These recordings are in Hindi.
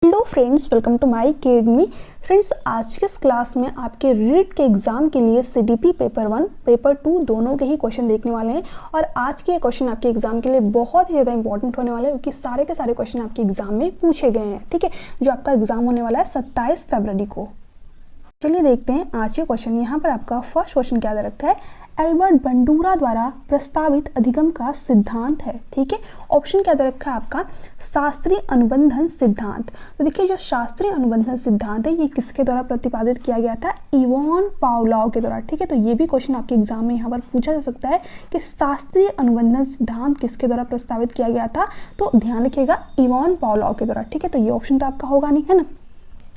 Hello friends, welcome to my academy. Friends, आज के इस क्लास में आपके रीट के एग्जाम के लिए सीडीपी पेपर 1 पेपर 2 दोनों के ही क्वेश्चन देखने वाले हैं। और आज के क्वेश्चन आपके एग्जाम के लिए बहुत ही ज़्यादा इंपॉर्टेंट होने वाले हैं, क्योंकि सारे के सारे क्वेश्चन आपके एग्जाम में पूछे गए हैं। ठीक है, जो आपका एग्जाम होने वाला है 27 फरवरी को। चलिए देखते हैं आज के क्वेश्चन। यहाँ पर आपका फर्स्ट क्वेश्चन क्या दे रखा है, एल्बर्ट बंडूरा द्वारा प्रस्तावित अधिगम का सिद्धांत है। ठीक है, ऑप्शन क्या दे रखा है आपका, शास्त्रीय अनुबंधन सिद्धांत। तो देखिए, जो शास्त्रीय अनुबंधन सिद्धांत है ये किसके द्वारा प्रतिपादित किया गया था, इवान पावलोव के द्वारा। ठीक है, तो ये भी क्वेश्चन आपके एग्जाम में यहाँ पर पूछा जा सकता है कि शास्त्रीय अनुबंधन सिद्धांत किसके द्वारा प्रस्तावित किया गया था। तो ध्यान रखिएगा, इवान पावलोव के द्वारा। ठीक है, तो ये ऑप्शन तो आपका होगा नहीं, है ना।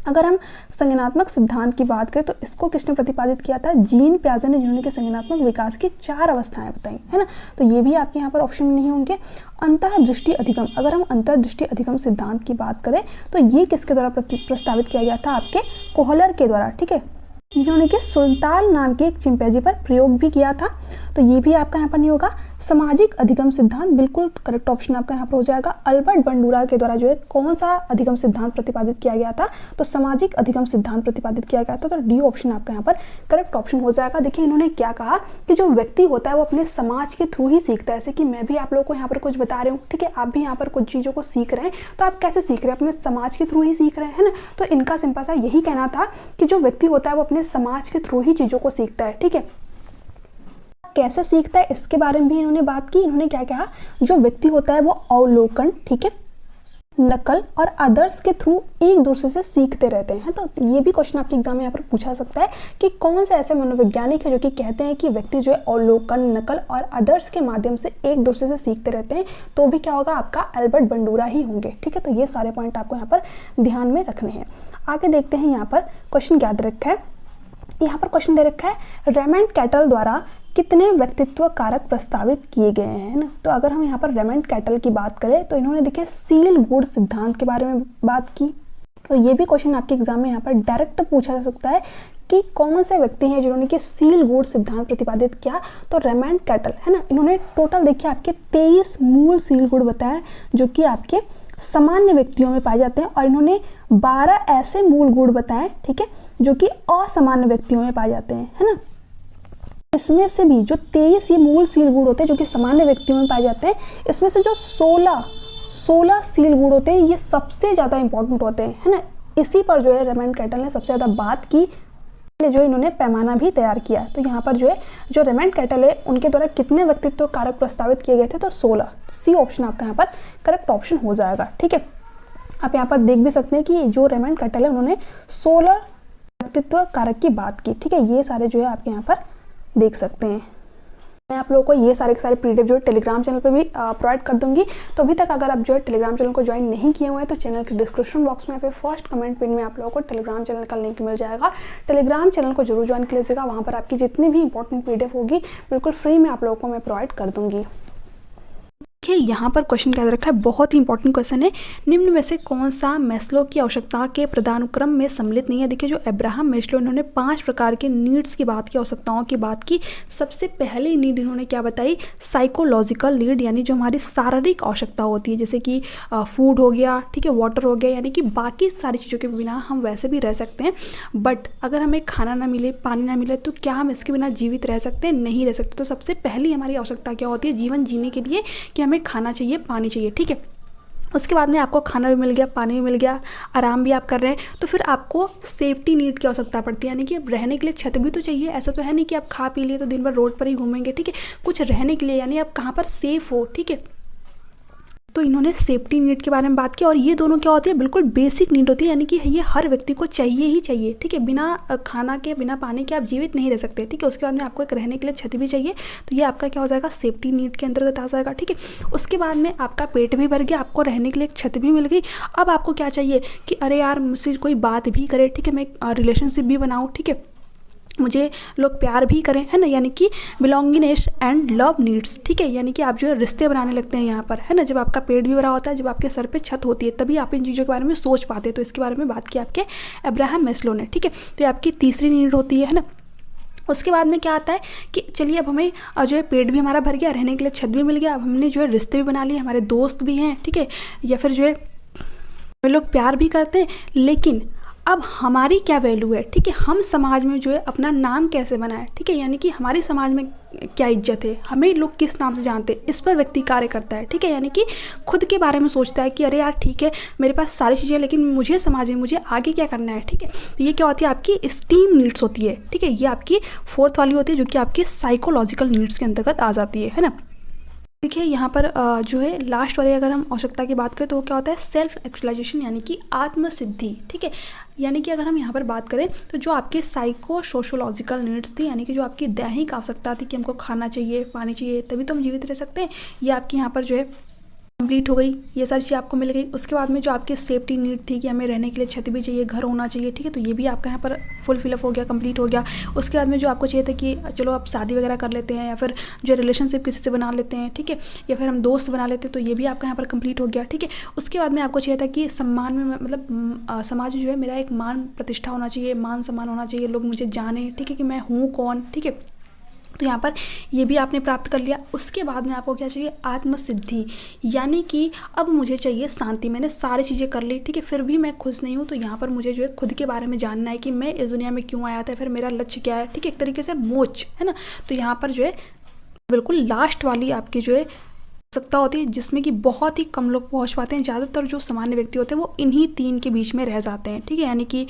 अगर हम संज्ञानात्मक सिद्धांत की बात करें तो इसको किसने प्रतिपादित किया था, जीन पियाजे ने, जिन्होंने कि संज्ञानात्मक विकास की 4 अवस्थाएं बताई, है ना। तो ये भी आपके यहाँ पर ऑप्शन में नहीं होंगे। अंतर्दृष्टि अधिगम, अगर हम अंतर्दृष्टि अधिगम सिद्धांत की बात करें तो ये किसके द्वारा प्रस्तावित किया गया था, आपके कोहलर के द्वारा। ठीक है, जिन्होंने कि सुल्तान नाम के एक चिंपैंजी पर प्रयोग भी किया था। तो ये भी आपका यहाँ पर नहीं होगा। सामाजिक अधिगम सिद्धांत, बिल्कुल करेक्ट ऑप्शन आपका यहाँ पर हो जाएगा। अल्बर्ट बंडूरा के द्वारा जो है कौन सा अधिगम सिद्धांत प्रतिपादित किया गया था, तो सामाजिक अधिगम सिद्धांत प्रतिपादित किया गया था। तो डी ऑप्शन आपका यहाँ पर करेक्ट ऑप्शन हो जाएगा। देखिए, इन्होंने क्या कहा कि जो व्यक्ति होता है वो अपने समाज के थ्रू ही सीखता है। जैसे कि मैं भी आप लोगों को यहाँ पर कुछ बता रही हूँ, ठीक है, आप भी यहाँ पर कुछ चीज़ों को सीख रहे हैं, तो आप कैसे सीख रहे हैं, अपने समाज के थ्रू ही सीख रहे हैं, है ना। तो इनका सिंपल सा यही कहना था कि जो व्यक्ति होता है वो अपने समाज के थ्रू ही चीज़ों को सीखता है। ठीक है, कैसे सीखता है इसके बारे में भी इन्होंने बात की। इन्होंने क्या कहा, जो व्यक्ति होता है वो अवलोकन, ठीक है, नकल और आदर्श के थ्रू एक दूसरे से सीखते रहते हैं। तो ये भी क्वेश्चन आपके एग्जाम में यहाँ पर पूछा सकता है कि कौन से ऐसे मनोवैज्ञानिक है जो कि कहते हैं कि व्यक्ति जो है अवलोकन, नकल और आदर्श के माध्यम से एक दूसरे से सीखते रहते हैं। तो भी क्या होगा, आपका एल्बर्ट बंडूरा ही होंगे। ठीक है, तो ये सारे पॉइंट आपको यहाँ पर ध्यान में रखने हैं। आगे देखते हैं, यहाँ पर क्वेश्चन क्या दे रखा है। यहाँ पर क्वेश्चन दे रखा है, रेमंड कैटल द्वारा कितने व्यक्तित्व कारक प्रस्तावित किए गए हैं ना। तो अगर हम यहाँ पर रेमंड कैटल की बात करें तो इन्होंने देखिए सील गुड सिद्धांत के बारे में बात की। तो ये भी क्वेश्चन आपके एग्जाम में यहाँ पर डायरेक्ट पूछा जा सकता है कि कौन से व्यक्ति हैं जिन्होंने कि सील गुड सिद्धांत प्रतिपादित किया। तो रेमंड कैटल, है ना, इन्होंने टोटल देखिए आपके 23 मूल सील गुड बताए जो कि आपके सामान्य व्यक्तियों में पाए जाते हैं, और इन्होंने 12 ऐसे मूल गुण बताए, ठीक है, जो कि असामान्य व्यक्तियों में पाए जाते हैं, है ना। इसमें से भी जो 23 ये मूल सील गुण होते हैं जो कि सामान्य व्यक्तियों में पाए जाते हैं, इसमें से जो 16 सील गुण होते हैं ये सबसे ज़्यादा इंपॉर्टेंट होते हैं, है ना। इसी पर जो है रेमंड कैटल ने सबसे ज़्यादा बात की, जो इन्होंने पैमाना भी तैयार किया। तो यहाँ पर जो है, जो रेमंड कैटल है उनके द्वारा कितने व्यक्तित्व कारक प्रस्तावित किए गए थे, तो 16। सी ऑप्शन आपका यहाँ पर करेक्ट ऑप्शन हो जाएगा। ठीक है, आप यहाँ पर देख भी सकते हैं कि जो रेमंड कैटल है उन्होंने 16 व्यक्तित्व कारक की बात की। ठीक है, ये सारे जो है आपके यहाँ पर देख सकते हैं। मैं आप लोगों को ये सारे के सारे पीडीएफ जो है टेलीग्राम चैनल पे भी प्रोवाइड कर दूंगी। तो अभी तक अगर आप जो है टेलीग्राम चैनल को ज्वाइन नहीं किए हुए हैं तो चैनल के डिस्क्रिप्शन बॉक्स में यहाँ पे फर्स्ट कमेंट पिन में आप लोगों को टेलीग्राम चैनल का लिंक मिल जाएगा। टेलीग्राम चैनल को जरूर ज्वाइन कर लीजिएगा, वहाँ पर आपकी जितनी भी इंपॉर्टेंट पीडीएफ होगी बिल्कुल फ्री में आप लोगों को मैं प्रोवाइड कर दूंगी। देखिए, यहाँ पर क्वेश्चन क्या रखा है, बहुत ही इंपॉर्टेंट क्वेश्चन है। निम्न में से कौन सा मैस्लो की आवश्यकता के पदानुक्रम में सम्मिलित नहीं है। देखिए, जो अब्राहम मैस्लो, इन्होंने 5 प्रकार के नीड्स की बात की, आवश्यकताओं की बात की। सबसे पहली नीड इन्होंने क्या बताई, साइकोलॉजिकल नीड, यानी जो हमारी शारीरिक आवश्यकता होती है, जैसे कि फूड हो गया, ठीक है, वाटर हो गया, यानी कि बाकी सारी चीज़ों के बिना हम वैसे भी रह सकते हैं, बट अगर हमें खाना ना मिले, पानी ना मिले, तो क्या हम इसके बिना जीवित रह सकते हैं, नहीं रह सकते। तो सबसे पहली हमारी आवश्यकता क्या होती है जीवन जीने के लिए, कि हमें खाना चाहिए, पानी चाहिए। ठीक है, उसके बाद में आपको खाना भी मिल गया, पानी भी मिल गया, आराम भी आप कर रहे हैं, तो फिर आपको सेफ्टी नीड की आवश्यकता पड़ती है, यानी कि अब रहने के लिए छत भी तो चाहिए। ऐसा तो है नहीं कि आप खा पी लिए तो दिन भर रोड पर ही घूमेंगे, ठीक है, कुछ रहने के लिए, यानी आप कहाँ पर सेफ हो। ठीक है, तो इन्होंने सेफ्टी नीड के बारे में बात की, और ये दोनों क्या होती है, बिल्कुल बेसिक नीड होती है, यानी कि ये हर व्यक्ति को चाहिए ही चाहिए। ठीक है, बिना खाना के, बिना पानी के आप जीवित नहीं रह सकते। ठीक है, उसके बाद में आपको एक रहने के लिए छत भी चाहिए, तो ये आपका क्या हो जाएगा, सेफ्टी नीड के अंतर्गत आ जाएगा। ठीक है, उसके बाद में आपका पेट भी भर गया, आपको रहने के लिए एक छत भी मिल गई। अब आपको क्या चाहिए कि अरे यार मुझसे कोई बात भी करे, ठीक है, मैं रिलेशनशिप भी बनाऊँ, ठीक है, मुझे लोग प्यार भी करें, है ना, यानी कि बिलोंगिनेस एंड लव नीड्स। ठीक है, यानी कि आप जो है रिश्ते बनाने लगते हैं यहाँ पर, है ना। जब आपका पेट भी भरा होता है, जब आपके सर पे छत होती है, तभी आप इन चीज़ों के बारे में सोच पाते हैं। तो इसके बारे में बात की आपके अब्राहम मैस्लो ने। ठीक है, तो ये आपकी तीसरी नीड होती है ना। उसके बाद में क्या आता है कि चलिए अब हमें जो है पेट भी हमारा भर गया, रहने के लिए छत भी मिल गया, अब हमने जो है रिश्ते भी बना लिए, हमारे दोस्त भी हैं, ठीक है, या फिर जो है वे लोग प्यार भी करते हैं, लेकिन अब हमारी क्या वैल्यू है, ठीक है, हम समाज में जो है अपना नाम कैसे बनाए, ठीक है, यानी कि हमारी समाज में क्या इज्जत है, हमें लोग किस नाम से जानते हैं, इस पर व्यक्ति कार्य करता है, ठीक है, यानी कि खुद के बारे में सोचता है कि अरे यार ठीक है मेरे पास सारी चीज़ें, लेकिन मुझे समाज में मुझे आगे क्या करना है, ठीक है। तो ये क्या होती है, आपकी स्टीम नीड्स होती है, ठीक है, ये आपकी फोर्थ वाली होती है जो कि आपकी साइकोलॉजिकल नीड्स के अंतर्गत आ जाती है ना। देखिए यहाँ पर जो है लास्ट वाली अगर हम आवश्यकता की बात करें तो वो क्या होता है, सेल्फ एक्चुअलाइजेशन यानी कि आत्मसिद्धि, ठीक है। यानी कि अगर हम यहाँ पर बात करें तो जो आपके साइको सोशोलॉजिकल नीड्स थी, यानी कि जो आपकी दैहिक आवश्यकता थी कि हमको खाना चाहिए, पानी चाहिए, तभी तो हम जीवित रह सकते हैं, ये आपकी यहाँ पर जो है कंप्लीट हो गई, ये सारी चीज़ आपको मिल गई। उसके बाद में जो आपकी सेफ्टी नीड थी कि हमें रहने के लिए छत भी चाहिए, घर होना चाहिए, ठीक है, तो ये भी आपका यहाँ पर फुल फिलअप हो गया, कंप्लीट हो गया। उसके बाद में जो आपको चाहिए था कि चलो आप शादी वगैरह कर लेते हैं या फिर जो रिलेशनशिप किसी से बना लेते हैं, ठीक है, या फिर हम दोस्त बना लेते हैं, तो ये भी आपका यहाँ पर कंप्लीट हो गया, ठीक है। उसके बाद में आपको चाहिए था कि सम्मान में मतलब समाज में जो है मेरा एक मान प्रतिष्ठा होना चाहिए, मान सम्मान होना चाहिए, लोग मुझे जाने, ठीक है, कि मैं हूँ कौन, ठीक है, तो यहाँ पर ये भी आपने प्राप्त कर लिया। उसके बाद में आपको क्या चाहिए, आत्मसिद्धि, यानी कि अब मुझे चाहिए शांति, मैंने सारी चीज़ें कर ली, ठीक है, फिर भी मैं खुश नहीं हूँ, तो यहाँ पर मुझे जो है खुद के बारे में जानना है कि मैं इस दुनिया में क्यों आया था, फिर मेरा लक्ष्य क्या है, ठीक है, एक तरीके से मोक्ष है ना। तो यहाँ पर जो है बिल्कुल लास्ट वाली आपकी जो है आवश्यकता होती है जिसमें कि बहुत ही कम लोग पहुँच पाते हैं, ज़्यादातर जो सामान्य व्यक्ति होते हैं वो इन्हीं 3 के बीच में रह जाते हैं, ठीक है, यानी कि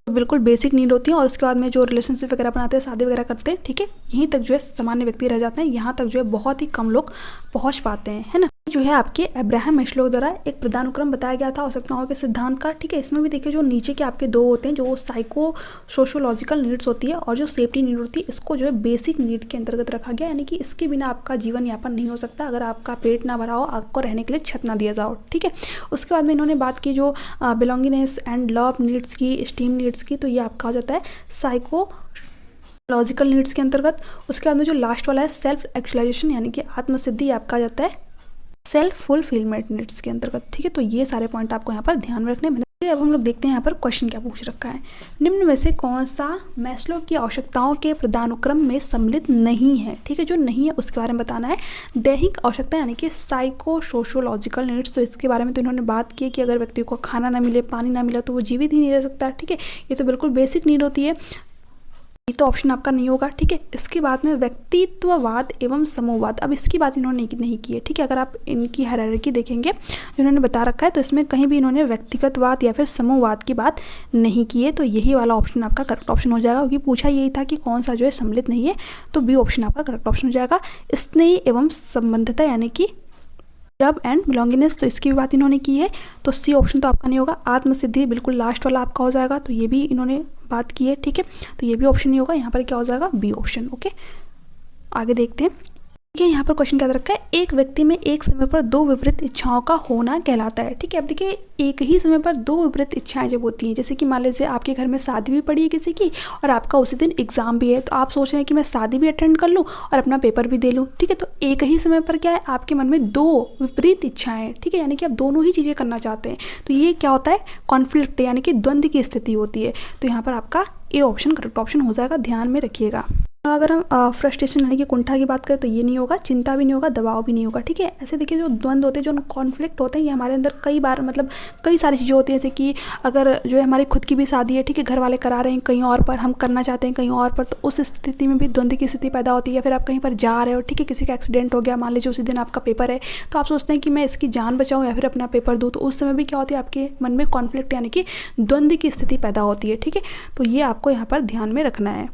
बिल्कुल बेसिक नीड होती है। और उसके बाद में जो रिलेशनशिप वगैरह बनाते हैं, शादी वगैरह करते हैं, ठीक है, यहीं तक जो है सामान्य व्यक्ति रह जाते हैं, यहाँ तक जो है बहुत ही कम लोग पहुँच पाते हैं, है ना। जो है आपके अब्राहम मैस्लो द्वारा एक पदानुक्रम बताया गया था आवश्यकताओं के सिद्धांत का, ठीक है। इसमें भी देखिए जो नीचे के आपके 2 होते हैं, जो साइको सोशोलॉजिकल नीड्स होती है और जो सेफ्टी नीड होती है, इसको जो है बेसिक नीड के अंतर्गत रखा गया, यानी कि इसके बिना आपका जीवन यापन नहीं हो सकता अगर आपका पेट ना भरा हो, आपको रहने के लिए छत ना दिया जाओ, ठीक है। उसके बाद में इन्होंने बात की जो बिलोंगिंगनेस एंड लव नीड्स की, स्टीम नीड्स की, तो ये आपका हो जाता है साइको लॉजिकल नीड्स के अंतर्गत। उसके बाद में जो लास्ट वाला है सेल्फ एक्चुअलाइजेशन यानी कि आत्मसिद्धि, आपका जाता है सेल्फ फुलफिलमेंट नीड्स के अंतर्गत, ठीक है। तो ये सारे पॉइंट आपको यहाँ पर ध्यान में रखने हैं। अब हम लोग देखते हैं यहाँ पर क्वेश्चन क्या पूछ रखा है। निम्न में से कौन सा मैस्लो की आवश्यकताओं के पदानुक्रम में सम्मिलित नहीं है, ठीक है, जो नहीं है उसके बारे में बताना है। दैहिक आवश्यकता यानी कि साइको सोशोलॉजिकल नीड्स, तो इसके बारे में तो इन्होंने बात की कि अगर व्यक्ति को खाना ना मिले, पानी ना मिला तो वो जीवित ही नहीं रह सकता, ठीक है, ये तो बिल्कुल बेसिक नीड होती है, ये तो ऑप्शन आपका नहीं होगा, ठीक है। इसके बाद में व्यक्तित्ववाद एवं समूहवाद, अब इसकी बात इन्होंने नहीं की है, ठीक है। अगर आप इनकी हायरार्की देखेंगे जो इन्होंने बता रखा है तो इसमें कहीं भी इन्होंने व्यक्तिगतवाद या फिर समूहवाद की बात नहीं की है, तो यही वाला ऑप्शन आपका करेक्ट ऑप्शन हो जाएगा, क्योंकि पूछा यही था कि कौन सा जो है सम्मिलित नहीं है, तो बी ऑप्शन आपका करेक्ट ऑप्शन हो जाएगा। स्नेह एवं संबंधता यानी कि लव एंड बिलोंगिंगनेस, तो इसकी भी बात इन्होंने की है, तो सी ऑप्शन तो आपका नहीं होगा। आत्मसिद्धि बिल्कुल लास्ट वाला आपका हो जाएगा, तो ये भी इन्होंने बात की है, ठीक है, तो ये भी ऑप्शन नहीं होगा। यहाँ पर क्या हो जाएगा, बी ऑप्शन, ओके। आगे देखते हैं, देखिए यहाँ पर क्वेश्चन क्या रखा है, एक व्यक्ति में एक समय पर 2 विपरीत इच्छाओं का होना कहलाता है, ठीक है। अब देखिए एक ही समय पर 2 विपरीत इच्छाएं जब होती हैं, जैसे कि मान लीजिए आपके घर में शादी भी पड़ी है किसी की और आपका उसी दिन एग्जाम भी है, तो आप सोच रहे हैं कि मैं शादी भी अटेंड कर लूँ और अपना पेपर भी दे लूँ, ठीक है। तो एक ही समय पर क्या है, आपके मन में 2 विपरीत इच्छाएं, ठीक है, यानी कि आप दोनों ही चीज़ें करना चाहते हैं, तो ये क्या होता है, कॉन्फ्लिक्ट यानी कि द्वंद्व की स्थिति होती है। तो यहाँ पर आपका ए ऑप्शन करेक्ट ऑप्शन हो जाएगा, ध्यान में रखिएगा। अगर हम फ्रस्ट्रेशन यानी कि कुंठा की बात करें तो ये नहीं होगा, चिंता भी नहीं होगा, दबाव भी नहीं होगा, ठीक है। ऐसे देखिए जो द्वंद्व होते हैं, जो कॉन्फ्लिक्ट होते हैं, ये हमारे अंदर कई बार मतलब कई सारी चीज़ें होती हैं, जैसे कि अगर जो है हमारी खुद की भी शादी है, ठीक है, घर वाले करा रहे हैं कहीं और पर, हम करना चाहते हैं कहीं और पर, तो उस स्थिति में भी द्वंद्व की स्थिति पैदा होती है। या फिर आप कहीं पर जा रहे हो, ठीक है, किसी का एक्सीडेंट हो गया, मान लीजिए उसी दिन आपका पेपर है, तो आप सोचते हैं कि मैं इसकी जान बचाऊँ या फिर अपना पेपर दूँ, तो उस समय भी क्या होती है, आपके मन में कॉन्फ्लिक्ट यानी कि द्वंद्व की स्थिति पैदा होती है, ठीक है। तो ये आपको यहाँ पर ध्यान में रखना है।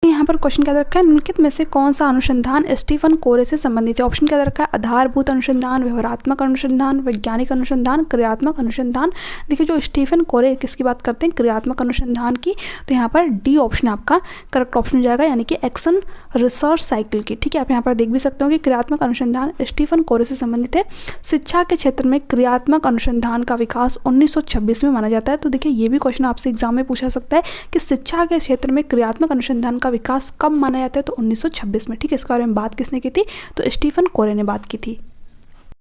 यहाँ पर क्वेश्चन क्या रखा है, निम्नलिखित में से कौन सा अनुसंधान स्टीफन कोरे से संबंधित है। ऑप्शन क्या रखा है, आधारभूत अनुसंधान, व्यवहारात्मक अनुसंधान, वैज्ञानिक अनुसंधान, क्रियात्मक अनुसंधान। देखिए जो स्टीफन कोरे किसकी बात करते हैं, क्रियात्मक अनुसंधान की, तो यहाँ पर डी ऑप्शन आपका करेक्ट ऑप्शन हो जाएगा, यानी कि एक्शन रिसर्च साइकिल की, ठीक है। आप यहाँ पर देख भी सकते हो कि क्रियात्मक अनुसंधान स्टीफन कोरे से संबंधित है। शिक्षा के क्षेत्र में क्रियात्मक अनुसंधान का विकास 1926 में माना जाता है। तो देखिए ये भी क्वेश्चन आपसे एग्जाम में पूछा सकता है कि शिक्षा के क्षेत्र में क्रियात्मक अनुसंधान का विकास कब माना जाता है, तो 1926 में, ठीक है। इसके बारे में बात किसने की थी, तो स्टीफन कोरे ने बात की थी।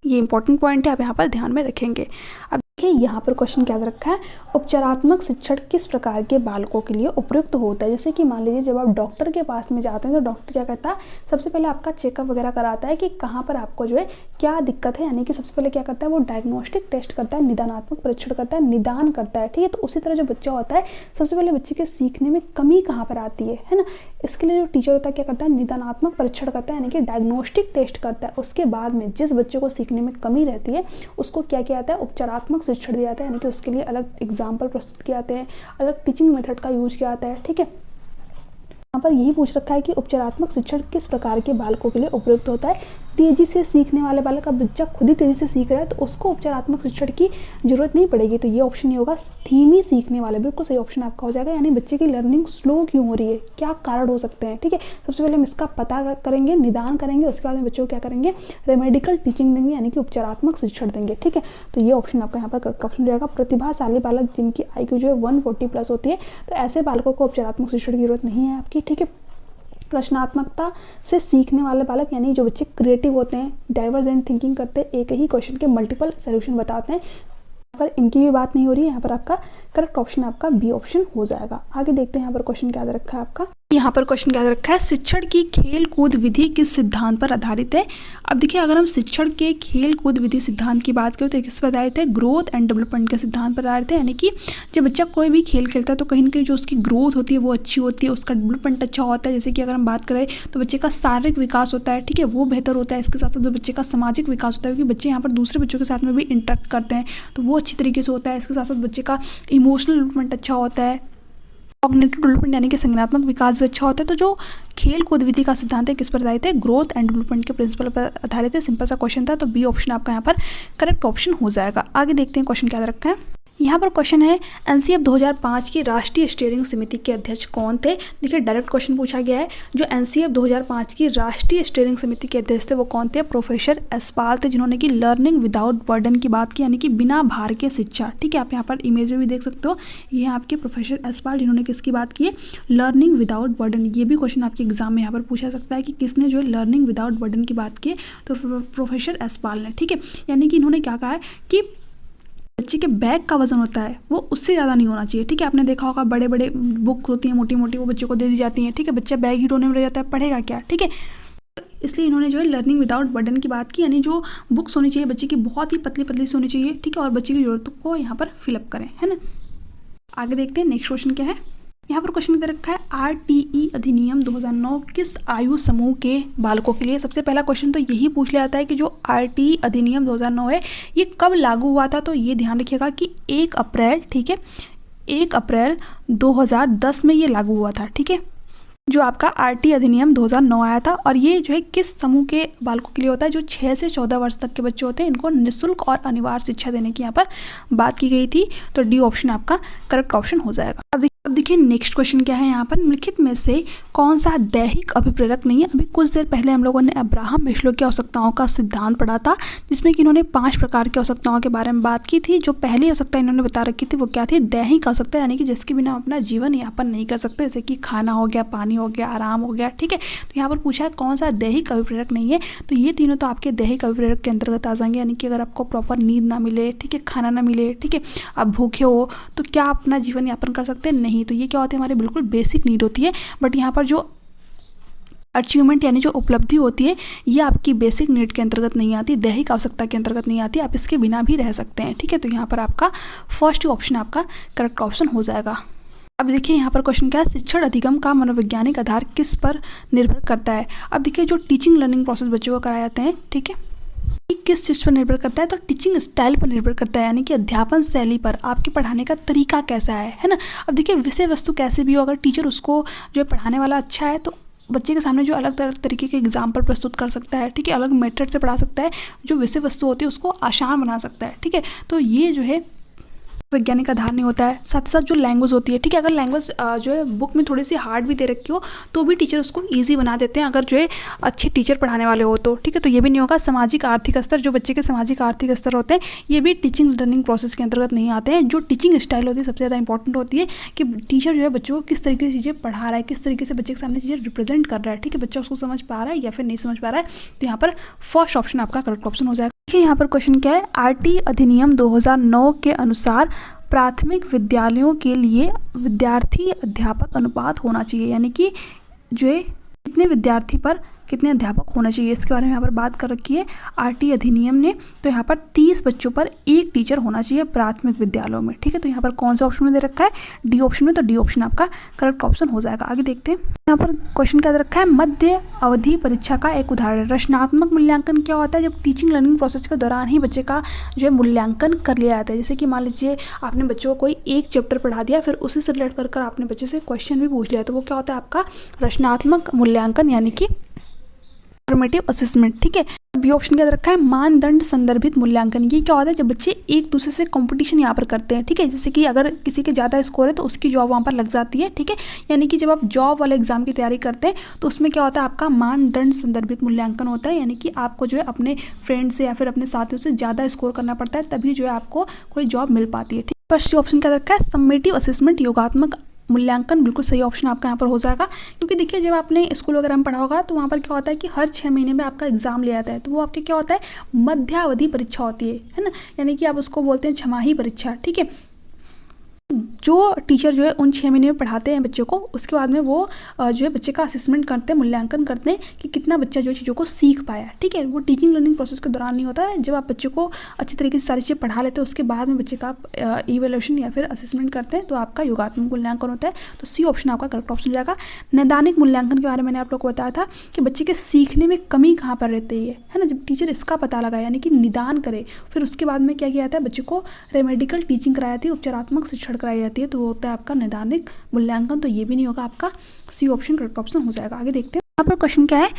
ये इंपॉर्टेंट पॉइंट है, आप यहाँ पर ध्यान में रखेंगे। अब यहाँ पर क्वेश्चन क्या रखा है, उपचारात्मक शिक्षण किस प्रकार के बालकों के लिए उपयुक्त होता है। जैसे कि मान लीजिए जब आप डॉक्टर के पास में जाते हैं तो डॉक्टर क्या करता है, सबसे पहले आपका चेकअप वगैरह कराता है कि कहाँ पर आपको जो है क्या दिक्कत है, यानी कि सबसे पहले क्या करता है वो डायग्नोस्टिक टेस्ट करता है, निदानात्मक परीक्षण करता है, निदान करता है, ठीक है। तो उसी तरह जो बच्चा होता है सबसे पहले बच्चे के सीखने में कमी कहाँ पर आती है ना, इसके लिए जो टीचर होता है क्या करता है, निदानात्मक परीक्षण करता है, यानी कि डायग्नोस्टिक टेस्ट करता है। उसके बाद में जिस बच्चे को सीखने में कमी रहती है उसको क्या किया जाता है, उपचारात्मक शिक्षण दिया जाता है, यानी कि उसके लिए अलग एग्जाम्पल प्रस्तुत किए जाते हैं, अलग टीचिंग मेथड का यूज किया जाता है, ठीक है। यहाँ पर यही पूछ रखा है कि उपचारात्मक शिक्षण किस प्रकार के बालकों के लिए उपयुक्त होता है। तेजी से सीखने वाले बालक का बच्चा खुद ही तेजी से सीख रहा है तो उसको उपचारात्मक शिक्षण की जरूरत नहीं पड़ेगी, तो ये ऑप्शन नहीं होगा। धीमी सीखने वाले, बिल्कुल सही ऑप्शन आपका हो जाएगा, यानी बच्चे की लर्निंग स्लो क्यों हो रही है, क्या कारण हो सकते हैं, ठीक है। सबसे पहले हम इसका पता करेंगे, निदान करेंगे, उसके बाद में बच्चों को क्या करेंगे, रेमेडिकल टीचिंग देंगे, यानी कि उपचारात्मक शिक्षण देंगे, ठीक है। तो ये ऑप्शन आपका यहाँ पर करेक्ट ऑप्शन रहेगा। प्रतिभाशाली बालक जिनकी IQ जो है 140 प्लस होती है तो ऐसे बालकों को उपचारात्मक शिक्षण की जरूरत नहीं है आपकी, ठीक है। रचनात्मकता से सीखने वाले बालक, यानी जो बच्चे क्रिएटिव होते हैं, डाइवर्जेंट थिंकिंग करते हैं, एक ही क्वेश्चन के मल्टीपल सॉल्यूशन बताते हैं, यहाँ पर इनकी भी बात नहीं हो रही है। यहाँ पर आपका करेक्ट ऑप्शन आपका बी ऑप्शन हो जाएगा। आगे देखते हैं यहाँ पर क्वेश्चन क्या रखा है आपका। यहाँ पर क्वेश्चन क्या रखा है, शिक्षण की खेल कूद विधि किस सिद्धांत पर आधारित है। अब देखिए अगर हम शिक्षण के खेल कूद विधि सिद्धांत की बात करें तो किस पर आधारित है, ग्रोथ एंड डेवलपमेंट के सिद्धांत पर आधारित है। यानी कि जब बच्चा कोई भी खेल खेलता है तो कहीं ना कहीं जो उसकी ग्रोथ होती है वो अच्छी होती है, उसका डेवलपमेंट अच्छा होता है। जैसे कि अगर हम बात करें तो बच्चे का शारीरिक विकास होता है, ठीक है, वो बेहतर होता है। इसके साथ साथ जो बच्चे का सामाजिक विकास होता है, क्योंकि बच्चे यहाँ पर दूसरे बच्चों के साथ में भी इंटरेक्ट करते हैं तो वो अच्छी तरीके से होता है। इसके साथ साथ बच्चे का इमोशनल डेवलपमेंट अच्छा होता है, कॉग्निटिव डेवलपमेंट यानी कि संज्ञानात्मक विकास भी अच्छा होता है। तो जो खेल कूद विधि का सिद्धांत है किस पर आधारित है, ग्रोथ एंड डेवलपमेंट के प्रिंसिपल पर आधारित है। सिंपल सा क्वेश्चन था तो बी ऑप्शन आपका यहाँ पर करेक्ट ऑप्शन हो जाएगा। आगे देखते हैं क्वेश्चन क्या रखा है। यहाँ पर क्वेश्चन है NCF 2005 की राष्ट्रीय स्टीयरिंग समिति के अध्यक्ष कौन थे। देखिए डायरेक्ट क्वेश्चन पूछा गया है, जो NCF 2005 की राष्ट्रीय स्टीयरिंग समिति के अध्यक्ष थे वो कौन थे, प्रोफेसर एसपाल थे, जिन्होंने की लर्निंग विदाउट बर्डन की बात की, यानी कि बिना भार के शिक्षा, ठीक है। आप यहाँ पर इमेज में भी देख सकते हो, ये आपके प्रोफेसर एसपाल जिन्होंने किसकी बात की है, लर्निंग विदाउट बर्डन। ये भी क्वेश्चन आपके एग्जाम में यहाँ पर पूछा सकता है कि किसने जो है लर्निंग विदाउट बर्डन की बात की, तो प्रोफेसर एसपाल ने, ठीक है। यानी कि इन्होंने क्या कहा है कि बच्चे के बैग का वजन होता है वो उससे ज़्यादा नहीं होना चाहिए, ठीक है। आपने देखा होगा बड़े बड़े बुक होती हैं मोटी मोटी, वो बच्चों को दे दी जाती हैं, ठीक है। बच्चा बैग ही ढोने में रह जाता है, पढ़ेगा क्या, ठीक है। इसलिए इन्होंने जो है लर्निंग विदाउट बर्डन की बात की, यानी जो बुक्स होनी चाहिए बच्चे की बहुत ही पतली पतली सी होनी चाहिए, ठीक है, और बच्चे की जरूरतों को यहाँ पर फिलअप करें, है ना। आगे देखते हैं नेक्स्ट क्वेश्चन क्या है। यहाँ पर क्वेश्चन दे रखा है RTE अधिनियम 2009 किस आयु समूह के बालकों के लिए। सबसे पहला क्वेश्चन तो यही पूछ लिया जाता है कि जो RTE अधिनियम 2009 है ये कब लागू हुआ था। तो ये ध्यान रखिएगा कि 1 अप्रैल, ठीक है, 1 अप्रैल 2010 में ये लागू हुआ था, ठीक है। जो आपका RTE अधिनियम 2009 आया था, और ये जो है किस समूह के बालकों के लिए होता है, जो 6 से 14 वर्ष तक के बच्चे होते हैं, इनको निःशुल्क और अनिवार्य शिक्षा देने की यहाँ पर बात की गई थी। तो डी ऑप्शन आपका करेक्ट ऑप्शन हो जाएगा। अब देखिए नेक्स्ट क्वेश्चन क्या है यहाँ पर, निम्नलिखित में से कौन सा दैहिक अभिप्रेरक नहीं है। अभी कुछ देर पहले हम लोगों ने अब्राहम मैस्लो की आवश्यकताओं का सिद्धांत पढ़ा था, जिसमें कि इन्होंने 5 प्रकार की आवश्यकताओं के बारे में बात की थी। जो पहली आवश्यकता इन्होंने बता रखी थी वो क्या थी, दैहिक आवश्यकता, यानी कि जिसके बिना अपना जीवन यापन नहीं कर सकते, जैसे कि खाना हो गया, पानी हो गया, आराम हो गया, ठीक है। तो यहाँ पर पूछा है कौन सा दैहिक अभिप्रेरक नहीं है, तो ये तीनों तो आपके दैहिक अभिप्रेरक के अंतर्गत आ जाएंगे। यानी कि अगर आपको प्रॉपर नींद ना मिले, ठीक है, खाना ना मिले, ठीक है, आप भूखे हो, तो क्या आप अपना जीवन यापन कर सकते हैं, नहीं। तो ये क्या होते हैं, हमारे बिल्कुल बेसिक नीड होती है। बट यहाँ पर जो अचीवमेंट यानी जो उपलब्धि होती है ये आपकी बेसिक नीड के अंतर्गत नहीं आती, दैहिक आवश्यकता के अंतर्गत नहीं आती, आप इसके बिना भी रह सकते हैं, ठीक है। तो यहाँ पर आपका फर्स्ट ऑप्शन आपका करेक्ट ऑप्शन हो जाएगा। अब देखिए यहाँ पर क्वेश्चन क्या है, शिक्षण अधिगम का मनोवैज्ञानिक आधार किस पर निर्भर करता है। अब देखिए जो टीचिंग लर्निंग प्रोसेस बच्चों को कराए जाते हैं, ठीक है, किस चीज़ पर निर्भर करता है, तो टीचिंग स्टाइल पर निर्भर करता है, यानी कि अध्यापन शैली पर, आपके पढ़ाने का तरीका कैसा है ना। अब देखिए विषय वस्तु कैसे भी हो, अगर टीचर उसको जो है पढ़ाने वाला अच्छा है तो बच्चे के सामने जो अलग अलग तरीके के एग्जाम्पल प्रस्तुत कर सकता है, ठीक है, अलग मेथड से पढ़ा सकता है, जो विषय वस्तु होती है उसको आसान बना सकता है, ठीक है। तो ये जो है वैज्ञानिक आधार नहीं होता है। साथ साथ जो लैंग्वेज होती है, ठीक है, अगर लैंग्वेज जो है बुक में थोड़ी सी हार्ड भी दे रखी हो तो भी टीचर उसको इजी बना देते हैं, अगर जो है अच्छे टीचर पढ़ाने वाले हो तो, ठीक है। तो ये भी नहीं होगा। सामाजिक आर्थिक स्तर, जो बच्चे के सामाजिक आर्थिक स्तर होते हैं ये भी टीचिंग लर्निंग प्रोसेस के अंतर्गत नहीं आते हैं। जो टीचिंग स्टाइल होती है सबसे ज़्यादा इंपॉर्टेंट होती है कि टीचर जो है बच्चों को किस तरीके से चीज़ें पढ़ा रहा है, किस तरीके से बच्चे के सामने चीज़ें रिप्रेजेंट कर रहा है, ठीक है, बच्चा उसको समझ पा रहा है या फिर नहीं समझ पा रहा है। तो यहाँ पर फर्स्ट ऑप्शन आपका करेक्ट ऑप्शन हो जाएगा। देखिए यहाँ पर क्वेश्चन क्या है, आरटी अधिनियम 2009 के अनुसार प्राथमिक विद्यालयों के लिए विद्यार्थी अध्यापक अनुपात होना चाहिए, यानी कि जो है कितने विद्यार्थी पर कितने अध्यापक होना चाहिए, इसके बारे में यहाँ पर बात कर रखी है आरटी अधिनियम ने। तो यहाँ पर 30 बच्चों पर एक टीचर होना चाहिए प्राथमिक विद्यालयों में, ठीक है। तो यहाँ पर कौन सा ऑप्शन में दे रखा है, डी ऑप्शन में, तो डी ऑप्शन आपका करेक्ट ऑप्शन हो जाएगा। आगे देखते हैं, यहाँ पर क्वेश्चन क्या दे रखा है, मध्य अवधि परीक्षा का एक उदाहरण। रचनात्मक मूल्यांकन क्या होता है, जब टीचिंग लर्निंग प्रोसेस के दौरान ही बच्चे का जो है मूल्यांकन कर लिया जाता है। जैसे कि मान लीजिए आपने बच्चों को कोई एक चैप्टर पढ़ा दिया, फिर उसी से रिलेट कर आपने बच्चे से क्वेश्चन भी पूछ लिया, तो वो क्या होता है आपका रचनात्मक मूल्यांकन, यानी कि फॉर्मेटिव असेसमेंट, ठीक है। बी ऑप्शन क्या रखा है, मानदंड संदर्भित मूल्यांकन। ये क्या होता है, जब बच्चे एक दूसरे से कंपटीशन यहाँ पर करते हैं, ठीक है। जैसे कि अगर किसी के ज़्यादा स्कोर है तो उसकी जॉब वहाँ पर लग जाती है, ठीक है। यानी कि जब आप जॉब वाले एग्जाम की तैयारी करते हैं तो उसमें क्या होता है, आपका मानदंड संदर्भित मूल्यांकन होता है, यानी कि आपको जो है अपने फ्रेंड से या फिर अपने साथियों से ज़्यादा स्कोर करना पड़ता है, तभी जो है आपको कोई जॉब मिल पाती है, ठीक है। फर्स्ट ऑप्शन क्या रखा है, समेटिव असेसमेंट योगात्मक मूल्यांकन, बिल्कुल सही ऑप्शन आपका यहाँ पर हो जाएगा। क्योंकि देखिए जब आपने स्कूल वगैरह में पढ़ा होगा तो वहाँ पर क्या होता है कि हर 6 महीने में आपका एग्जाम लिया जाता है, तो वो आपके क्या होता है, मध्यावधि परीक्षा होती है ना, यानी कि आप उसको बोलते हैं छमाही परीक्षा, ठीक है। जो टीचर जो है उन 6 महीने में पढ़ाते हैं बच्चों को, उसके बाद में वो जो है बच्चे का असेसमेंट करते हैं, मूल्यांकन करते हैं कि कितना बच्चा जो चीज़ों को सीख पाया, ठीक है। वो टीचिंग लर्निंग प्रोसेस के दौरान नहीं होता है, जब आप बच्चे को अच्छी तरीके से सारी चीज़ें पढ़ा लेते हैं उसके बाद में बच्चे का इवैल्यूएशन या फिर असेसमेंट करते हैं, तो आपका योगात्मक मूल्यांकन होता है। तो सी ऑप्शन आपका करेक्ट ऑप्शन हो जाएगा। नैदानिक मूल्यांकन के बारे में मैंने आप लोग को बताया था कि बच्चे के सीखने में कमी कहाँ पर रहती है ना, जब टीचर इसका पता लगाए यानी कि निदान करे, फिर उसके बाद में क्या किया जाता है, बच्चे को रेमेडिकल टीचिंग कराई जाती है, उपचारात्मक शिक्षण कराई जाती है, तो होता है आपका नैदानिक मूल्यांकन। तो ये भी नहीं होगा, आपका सी ऑप्शन करेक्ट ऑप्शन हो जाएगा। आगे देखते हैं, यहाँ पर क्वेश्चन क्या है,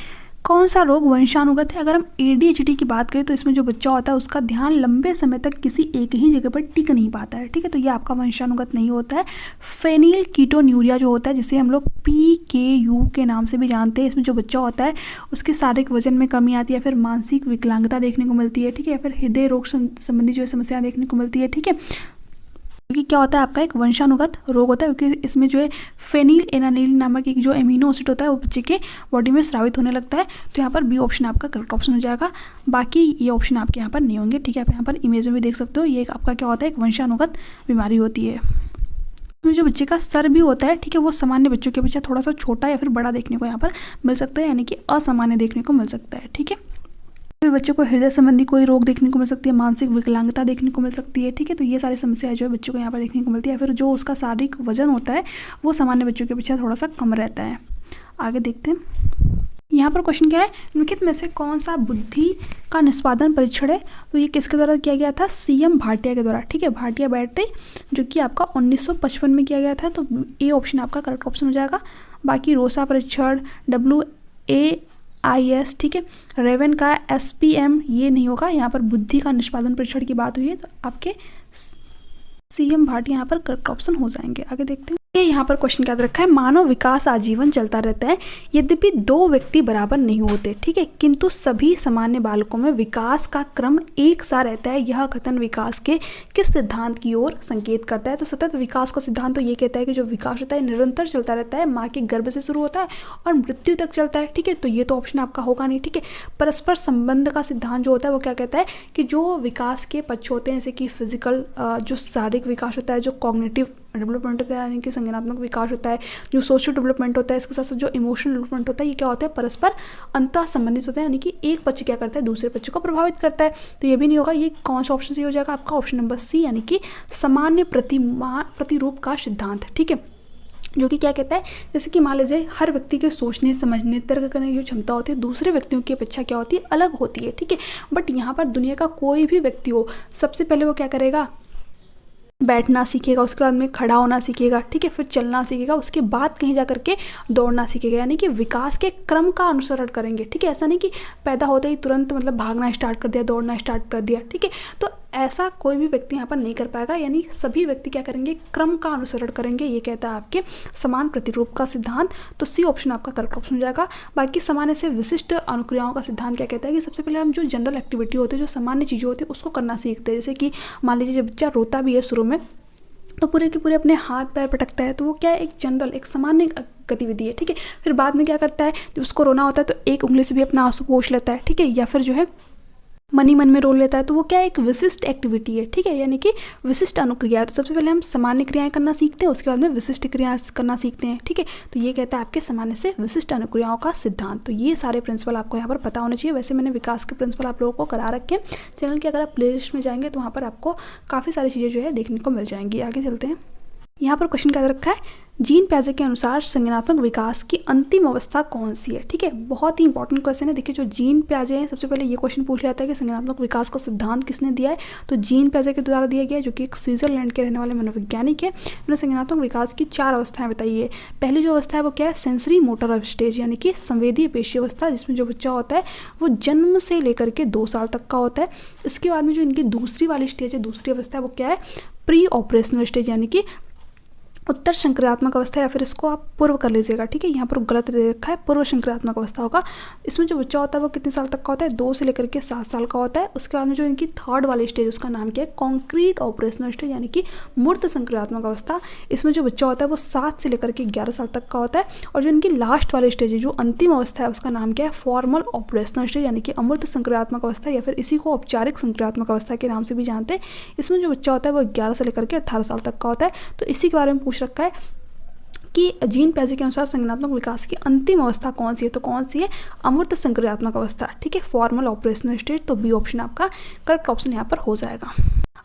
कौन सा रोग वंशानुगत है। अगर हम ADHD की बात करें तो इसमें जो बच्चा होता है उसका ध्यान लंबे समय तक किसी एक ही जगह पर टिक नहीं पाता है, ठीक है। तो ये आपका वंशानुगत नहीं होता है। फेनिल कीटोन्यूरिया जो होता है, जिसे हम लोग PKU के नाम से भी जानते हैं, इसमें जो बच्चा होता है उसके शारीरिक वजन में कमी आती है, फिर मानसिक विकलांगता देखने को मिलती है, ठीक है, फिर हृदय रोग संबंधी जो समस्या देखने को मिलती है, ठीक है। क्योंकि क्या होता है आपका एक वंशानुगत रोग होता है, क्योंकि इसमें जो है फेनिल एनानिल नामक एक जो एमिनो एसिड होता है वो बच्चे के बॉडी में स्रावित होने लगता है। तो यहाँ पर बी ऑप्शन आपका करेक्ट ऑप्शन हो जाएगा। बाकी ये ऑप्शन आपके यहाँ पर नहीं होंगे, ठीक है। आप यहाँ पर इमेज में भी देख सकते हो, ये आपका क्या होता है, एक वंशानुगत बीमारी होती है। इसमें जो बच्चे का सर भी होता है, ठीक है, वो सामान्य बच्चों के अपेक्षा थोड़ा सा छोटा या फिर बड़ा देखने को यहाँ पर मिल सकता है, यानी कि असामान्य देखने को मिल सकता है, ठीक है। फिर बच्चों को हृदय संबंधी कोई रोग देखने को मिल सकती है, मानसिक विकलांगता देखने को मिल सकती है, ठीक है। तो ये सारी समस्याएं जो है बच्चों को यहाँ पर देखने को मिलती है। फिर जो उसका शारीरिक वजन होता है वो सामान्य बच्चों के पीछे थोड़ा सा कम रहता है। आगे देखते हैं, यहाँ पर क्वेश्चन क्या है, निम्नलिखित में से कौन सा बुद्धि का निष्पादन परीक्षण है। तो ये किसके द्वारा किया गया था, CM भाटिया के द्वारा, ठीक है। भाटिया बैटरी जो कि आपका 1955 में किया गया था, तो ए ऑप्शन आपका करेक्ट ऑप्शन हो जाएगा। बाकी रोसा परीक्षण, WAIS, ठीक है, रेवन का SPM ये नहीं होगा। यहाँ पर बुद्धि का निष्पादन परीक्षण की बात हुई है, तो आपके CM भाटिया यहाँ पर करेक्ट ऑप्शन हो जाएंगे। आगे देखते हैं, यहाँ पर क्वेश्चन क्या रखा है, मानव विकास आजीवन चलता रहता है, यद्यपि 2 व्यक्ति बराबर नहीं होते, ठीक है, किंतु सभी सामान्य बालकों में विकास का क्रम एक सा रहता है। यह कथन विकास के किस सिद्धांत की ओर संकेत करता है। तो सतत विकास का सिद्धांत तो ये कहता है कि जो विकास होता है निरंतर चलता रहता है, माँ के गर्भ से शुरू होता है और मृत्यु तक चलता है, ठीक है। तो ये तो ऑप्शन आपका होगा नहीं, ठीक है। परस्पर संबंध का सिद्धांत जो होता है वो क्या कहता है कि जो विकास के पक्ष होते हैं, जैसे कि फिजिकल जो शारीरिक विकास होता है, जो कॉग्निटिव डेवलपमेंट होता है यानी कि संज्ञानात्मक विकास होता है, जो सोशल डेवलपमेंट होता है, इसके साथ साथ जो इमोशनल डेवलपमेंट होता है, ये क्या होता है, परस्पर अंतः संबंधित होता है, यानी कि एक पक्ष क्या करता है दूसरे पक्ष को प्रभावित करता है। तो ये भी नहीं होगा। ये कौन सा ऑप्शन सही हो जाएगा, आपका ऑप्शन नंबर C, यानी कि सामान्य प्रतिरूप का सिद्धांत, ठीक है। जो कि क्या कहता है, जैसे कि मान लीजिए हर व्यक्ति के सोचने समझने तर्क करने की जो क्षमता होती है दूसरे व्यक्तियों की अपेक्षा क्या होती है, अलग होती है, ठीक है। बट यहाँ पर दुनिया का कोई भी व्यक्ति हो, सबसे पहले वो क्या करेगा, बैठना सीखेगा, उसके बाद में खड़ा होना सीखेगा, ठीक है, फिर चलना सीखेगा, उसके बाद कहीं जा करके दौड़ना सीखेगा, यानी कि विकास के क्रम का अनुसरण करेंगे, ठीक है। ऐसा नहीं कि पैदा होते ही तुरंत मतलब भागना स्टार्ट कर दिया, दौड़ना स्टार्ट कर दिया, ठीक है। तो ऐसा कोई भी व्यक्ति यहाँ पर नहीं कर पाएगा, यानी सभी व्यक्ति क्या करेंगे, क्रम का अनुसरण करेंगे। ये कहता है आपके समान प्रतिरूप का सिद्धांत। तो C ऑप्शन आपका करेक्ट ऑप्शन हो जाएगा। बाकी सामान्य से विशिष्ट अनुक्रियाओं का सिद्धांत क्या कहता है कि सबसे पहले हम जो जनरल एक्टिविटी होती है, जो सामान्य चीज़ें होती है, उसको करना सीखते हैं। जैसे कि मान लीजिए जब बच्चा रोता भी है शुरू में, तो पूरे के पूरे अपने हाथ पैर पटकता है, तो वो क्या है, एक जनरल एक सामान्य गतिविधि है, ठीक है। फिर बाद में क्या करता है, जब उसको रोना होता है तो एक उंगली से भी अपना आंसू पोंछ लेता है, ठीक है, या फिर जो है मन ही मन में रोल लेता है, तो वो क्या है, एक विशिष्ट एक्टिविटी है, ठीक है, यानी कि विशिष्ट अनुक्रिया है। तो सबसे पहले हम सामान्य क्रियाएं करना सीखते हैं, उसके बाद में विशिष्ट क्रियाएं करना सीखते हैं, ठीक है। तो ये कहता है आपके सामान्य से विशिष्ट अनुक्रियाओं का सिद्धांत। तो ये सारे प्रिंसिपल आपको यहाँ पर पता होने चाहिए। वैसे मैंने विकास के प्रिंसिपल आप लोगों को करा रखे हैं चैनल के, अगर आप प्लेलिस्ट में जाएंगे तो वहाँ पर आपको काफ़ी सारी चीज़ें जो है देखने को मिल जाएंगी। आगे चलते हैं। यहाँ पर क्वेश्चन क्या रखा है, जीन पियाजे के अनुसार संज्ञानात्मक विकास की अंतिम अवस्था कौन सी है, ठीक है। बहुत ही इंपॉर्टेंट क्वेश्चन है। देखिए जो जीन पियाजे हैं, सबसे पहले ये क्वेश्चन पूछ जाता है कि संज्ञानात्मक विकास का सिद्धांत किसने दिया है। तो जीन पियाजे के द्वारा दिया गया है, जो कि एक स्विट्जरलैंड के रहने वाले मनोवैज्ञानिक है। उन्होंने संज्ञानात्मक विकास की 4 अवस्थाएं बताई है। पहली जो अवस्था है वो क्या है, सेंसरी मोटर स्टेज, यानी कि संवेदी पेशी अवस्था, जिसमें जो बच्चा होता है वो जन्म से लेकर के 2 साल तक का होता है। इसके बाद में जो इनकी दूसरी वाली स्टेज है, दूसरी अवस्था है, वो क्या है, प्री ऑपरेशनल स्टेज, यानी कि उत्तर संक्रियात्मक अवस्था, या फिर इसको आप पूर्व कर लीजिएगा, ठीक है। यहाँ पर गलत दे रखा है, पूर्व संक्रियात्मक अवस्था होगा। इसमें जो बच्चा होता है वो कितने साल तक का होता है, 2 से लेकर के 7 साल का होता है। उसके बाद में जो इनकी थर्ड वाली स्टेज, उसका नाम क्या है, कॉन्क्रीट ऑपरेशनल स्टेज, यानी कि मूर्त संक्रियात्मक अवस्था। इसमें जो बच्चा होता है वो 7 से लेकर के 11 साल तक का होता है। और जो इनकी लास्ट वाली स्टेज है, जो अंतिम अवस्था है, उसका नाम क्या है, फॉर्मल ऑपरेशनल स्टेज, यानी कि अमूर्त संक्रियात्मक अवस्था, या फिर इसी को औपचारिक संक्रियात्मक अवस्था के नाम से भी जानते हैं। इसमें जो बच्चा होता है वो 11 से लेकर के 18 साल तक का होता है। तो इसी के बारे में पूछ रखा है कि जीन पियाजे के अनुसार संज्ञानात्मक विकास की अंतिम अवस्था कौन सी है। तो कौन सी है, अमूर्त संक्रियात्मक अवस्था, ठीक है, फॉर्मल ऑपरेशनल स्टेज। तो बी ऑप्शन आपका करेक्ट ऑप्शन यहाँ पर हो जाएगा।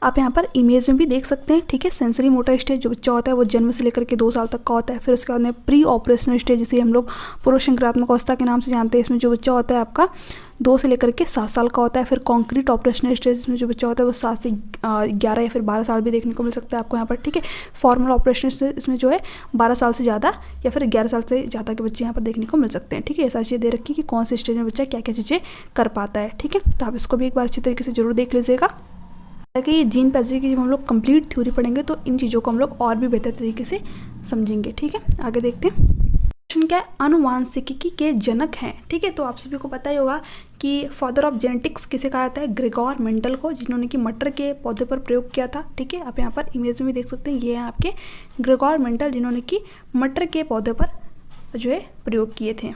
आप यहाँ पर इमेज में भी देख सकते हैं, ठीक है। सेंसरी मोटर स्टेज जो बच्चा होता है वो जन्म से लेकर के 2 साल तक का होता है। फिर उसके बाद में प्री ऑपरेशनल स्टेज, जिसे हम लोग पूर्व संक्रियात्मक अवस्था के नाम से जानते हैं। इसमें जो बच्चा होता है आपका 2 से लेकर के 7 साल का होता है। फिर कॉन्क्रीट ऑपरेशनल स्टेज, इसमें जो बच्चा होता है वो 7 से 11 या फिर 12 साल भी देखने को मिल सकता है आपको यहाँ पर, ठीक है। फॉर्मल ऑपरेशनल स्टेज, इसमें जो है 12 साल से ज़्यादा या फिर 11 साल से ज़्यादा के बच्चे यहाँ पर देखने को मिल सकते हैं, ठीक है। ऐसा चीज़ें दे रखी कि कौन से स्टेज में बच्चा क्या क्या चीज़ें कर पाता है, ठीक है। तो आप इसको भी एक बार अच्छी तरीके से जरूर देख लीजिएगा, ताकि ये जीन पियाजे की जब हम लोग कंप्लीट थ्योरी पढ़ेंगे तो इन चीज़ों को हम लोग और भी बेहतर तरीके से समझेंगे, ठीक है। आगे देखते हैं। क्वेश्चन क्या है, आनुवांशिकी के जनक हैं, ठीक है। तो आप सभी को पता ही होगा कि फादर ऑफ जेनेटिक्स किसे कहा जाता है, ग्रेगोर मेंडल को, जिन्होंने कि मटर के पौधे पर प्रयोग किया था, ठीक है। आप यहाँ पर इमेज में भी देख सकते हैं, ये हैं आपके ग्रेगोर मेंडल, जिन्होंने कि मटर के पौधे पर जो है प्रयोग किए थे।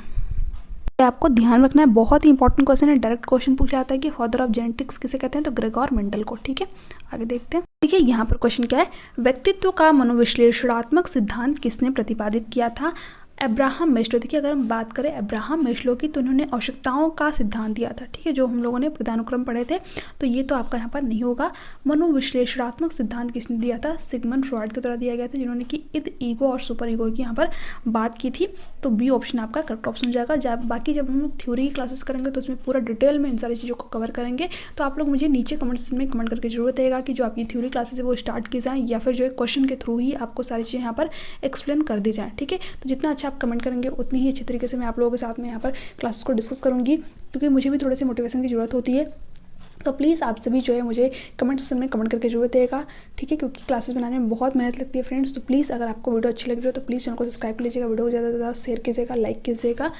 आपको ध्यान रखना है, बहुत ही इंपॉर्टेंट क्वेश्चन है। डायरेक्ट क्वेश्चन पूछ जाता है कि फादर ऑफ जेनेटिक्स किसे कहते हैं, तो ग्रेगोर मेंडल को, ठीक है। आगे देखते हैं। देखिए यहाँ पर क्वेश्चन क्या है, व्यक्तित्व का मनोविश्लेषणात्मक सिद्धांत किसने प्रतिपादित किया था, अब्राहम मैस्लो। देखिए अगर हम बात करें अब्राहम मैस्लो की, तो उन्होंने आवश्यकताओं का सिद्धांत दिया था, ठीक है, जो हम लोगों ने पदानुक्रम पढ़े थे। तो ये तो आपका यहाँ पर नहीं होगा। मनोविश्लेषणात्मक सिद्धांत किसने दिया था, सिगमंड फ्रॉइड के द्वारा दिया गया था, जिन्होंने कि इद, ईगो और सुपर ईगो की यहाँ पर बात की थी। तो बी ऑप्शन आपका करेक्ट ऑप्शन हो जाएगा। बाकी जब हम लोग थ्योरी की क्लासेस करेंगे तो उसमें पूरा डिटेल में इन सारी चीज़ों को कवर करेंगे। तो आप लोग मुझे नीचे कमेंट्स में कमेंट करके जरूरत रहेगा कि जो आपकी थ्योरी क्लासेस है वो स्टार्ट की जाएँ, या फिर जो है क्वेश्चन के थ्रू ही आपको सारी चीज़ें यहाँ पर एक्सप्लेन कर दी जाएँ, ठीक है। तो जितना अच्छा आप कमेंट करेंगे उतनी ही अच्छी तरीके से मैं आप लोगों के साथ में यहाँ पर क्लासेस को डिस्कस करूँगी, क्योंकि मुझे भी थोड़े से मोटिवेशन की ज़रूरत होती है। तो प्लीज़ आप सभी जो है मुझे कमेंट सेक्शन में कमेंट करके जरूरत रहेगा, ठीक है, क्योंकि क्लासेस बनाने में बहुत मेहनत लगती है फ्रेंड्स। तो प्लीज़ अगर आपको वीडियो अच्छी लग रही हो तो प्लीज़ चैनल को सब्सक्राइब कर लीजिएगा, वीडियो को ज़्यादा से ज़्यादा शेयर कीजिएगा, लाइक कीजिएगा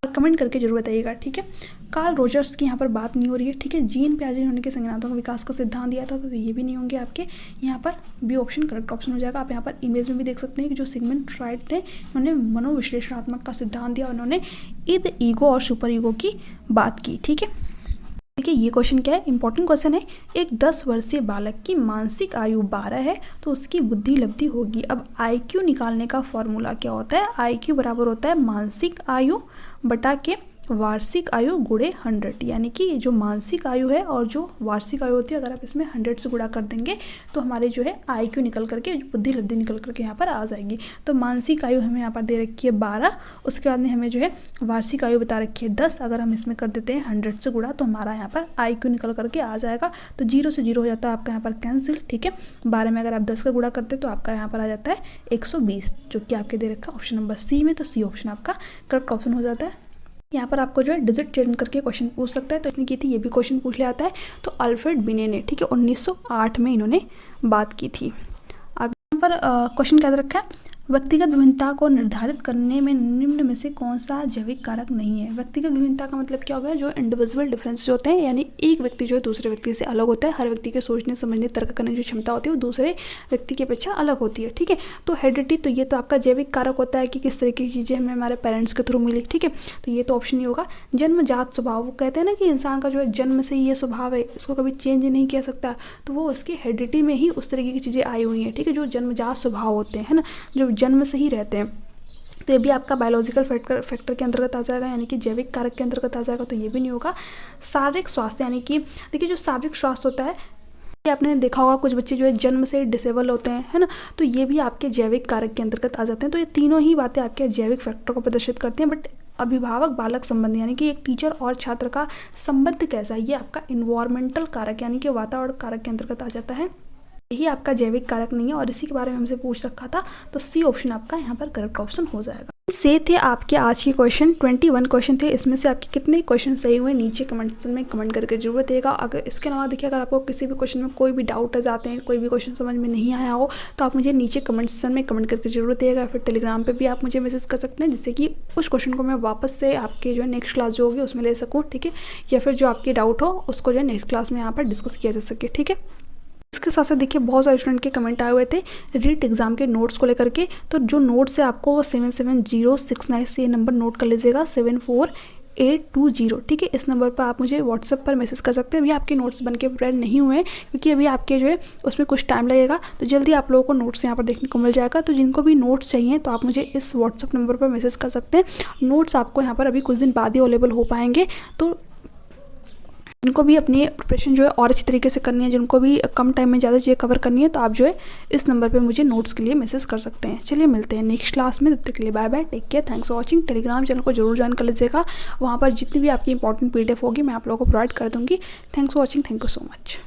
और कमेंट करके जरूर बताइएगा, ठीक है। कार्ल रोजर्स की यहाँ पर बात नहीं हो रही है, ठीक है। जीन पियाजे उन्होंने के संज्ञानात्मक विकास का सिद्धांत दिया था, तो ये भी नहीं होंगे आपके यहाँ पर। बी ऑप्शन करेक्ट ऑप्शन हो जाएगा। आप यहाँ पर इमेज में भी देख सकते हैं कि जो सिगमंड फ्रॉइड थे, उन्होंने मनोविश्लेषणात्मक का सिद्धांत दिया, उन्होंने इद, ईगो और सुपर ईगो की बात की, ठीक है। देखिए ये क्वेश्चन क्या है, इंपॉर्टेंट क्वेश्चन है। एक 10 वर्षीय बालक की मानसिक आयु 12 है तो उसकी बुद्धि लब्धि होगी। अब IQ निकालने का फॉर्मूला क्या होता है, IQ बराबर होता है मानसिक आयु बटा के वार्षिक आयु गुणे 100, यानी कि जो मानसिक आयु है और जो वार्षिक आयु होती है, अगर आप इसमें 100 से गुणा कर देंगे तो हमारे जो है IQ निकल करके, बुद्धि लब्धि निकल करके यहाँ पर आ जाएगी। तो मानसिक आयु हमें यहाँ पर दे रखी है 12, उसके बाद में हमें जो है वार्षिक आयु बता रखी है 10। अगर हम इसमें कर देते हैं 100 से गुणा तो हमारा यहाँ पर IQ निकल करके आ जाएगा। तो 0 से 0 हो जाता है आपका यहाँ पर कैंसिल, ठीक है। 12 में अगर आप 10 का गुणा करते तो आपका यहाँ पर आ जाता है 120, जो कि आपके दे रखा ऑप्शन नंबर सी में। तो सी ऑप्शन आपका करेक्ट ऑप्शन हो जाता है। यहाँ पर आपको जो है डिजिट चेंज करके क्वेश्चन पूछ सकता है, तो इसने की थी, ये भी क्वेश्चन पूछ लिया आता है। तो अल्फ्रेड बिने ने, ठीक है, 1908 में इन्होंने बात की थी। आगे यहाँ पर क्वेश्चन क्या रखा है, व्यक्तिगत विभिन्नता को निर्धारित करने में निम्न में से कौन सा जैविक कारक नहीं है। व्यक्तिगत विभिन्नता का मतलब क्या होगा, जो इंडिविजुअल डिफरेंस जो होते हैं, यानी एक व्यक्ति जो है दूसरे व्यक्ति से अलग होता है। हर व्यक्ति के सोचने समझने तर्क करने की जो क्षमता होती है वो दूसरे व्यक्ति की अपेक्षा अलग होती है। ठीक है, तो हेरिडिटी, तो ये तो आपका जैविक कारक होता है कि किस तरीके की चीज़ें हमें हमारे पेरेंट्स के थ्रू मिली। ठीक है, तो ये तो ऑप्शन नहीं होगा। जन्मजात स्वभाव, वो कहते हैं ना कि इंसान का जो है जन्म से ही ये स्वभाव है, इसको कभी चेंज नहीं किया सकता, तो वो उसकी हेरिडिटी में ही उस तरीके की चीज़ें आई हुई हैं। ठीक है, जो जन्मजात स्वभाव होते हैं, है ना, जो जन्म से ही रहते हैं, तो ये भी आपका बायोलॉजिकल फैक्टर के अंतर्गत आ जाएगा, यानी कि जैविक कारक के अंतर्गत आ जाएगा, तो ये भी नहीं होगा। शारीरिक स्वास्थ्य, यानी कि देखिए जो शारीरिक स्वास्थ्य होता है, ये आपने देखा होगा कुछ बच्चे जो है जन्म से डिसेबल होते हैं, है ना, तो ये भी आपके जैविक कारक के अंतर्गत आ जाते हैं। तो ये तीनों ही बातें आपके जैविक फैक्टर को प्रदर्शित करती हैं। बट अभिभावक बालक संबंध, यानी कि एक टीचर और छात्र का संबंध कैसा है, ये आपका इन्वायरमेंटल कारक यानी कि वातावरण कारक के अंतर्गत आ जाता है। यही आपका जैविक कारक नहीं है, और इसी के बारे में हमसे पूछ रखा था, तो सी ऑप्शन आपका यहाँ पर करेक्ट ऑप्शन हो जाएगा। से थे आपके आज के क्वेश्चन, 21 क्वेश्चन थे। इसमें से आपके कितने क्वेश्चन सही हुए नीचे कमेंट सेक्शन में कमेंट करके जरूर देगा। अगर इसके अलावा देखिए, अगर आपको किसी भी क्वेश्चन में कोई भी डाउट आ जाते हैं, कोई भी क्वेश्चन समझ में नहीं आया हो, तो आप मुझे नीचे कमेंट सेक्शन में कमेंट करके जरूर देगा। फिर टेलीग्राम पे भी आप मुझे मैसेज कर सकते हैं, जिससे कि उस क्वेश्चन को मैं वापस से आपके जो है नेक्स्ट क्लास जो होगी उसमें ले सकूँ। ठीक है, या फिर जो आपकी डाउट हो उसको जो है नेक्स्ट क्लास में यहाँ पर डिस्कस किया जा सके। ठीक है, इसके साथ साथ देखिए बहुत सारे स्टूडेंट के कमेंट आए हुए थे रीट एग्जाम के नोट्स को लेकर के, तो जो नोट्स है आपको वो 7706 से ये नंबर नोट कर लीजिएगा, 74820। ठीक है, इस नंबर पर आप मुझे व्हाट्सएप पर मैसेज कर सकते हैं। अभी आपके नोट्स बन के प्रिपेयर नहीं हुए हैं, क्योंकि अभी आपके जो है उसमें कुछ टाइम लगेगा, तो जल्दी आप लोगों को नोट्स यहाँ पर देखने को मिल जाएगा। तो जिनको भी नोट्स चाहिए तो आप मुझे इस व्हाट्सएप नंबर पर मैसेज कर सकते हैं। नोट्स आपको यहाँ पर अभी कुछ दिन बाद ही अवेलेबल हो पाएंगे, तो जिनको भी अपनी प्रिपरेशन जो है और अच्छी तरीके से करनी है, जिनको भी कम टाइम में ज़्यादा चीज़ें कवर करनी है, तो आप जो है इस नंबर पे मुझे नोट्स के लिए मैसेज कर सकते हैं। चलिए मिलते हैं नेक्स्ट क्लास में, तब तक के लिए bye bye, take care, thanks for watching. Telegram channel को जरूर ज्वाइन कर लीजिएगा, वहाँ पर जितनी भी आपकी इंपॉर्टेंट PDF होगी मैं आप लोगों को प्रोवाइड कर दूँगी। Thanks for watching, thank you so much.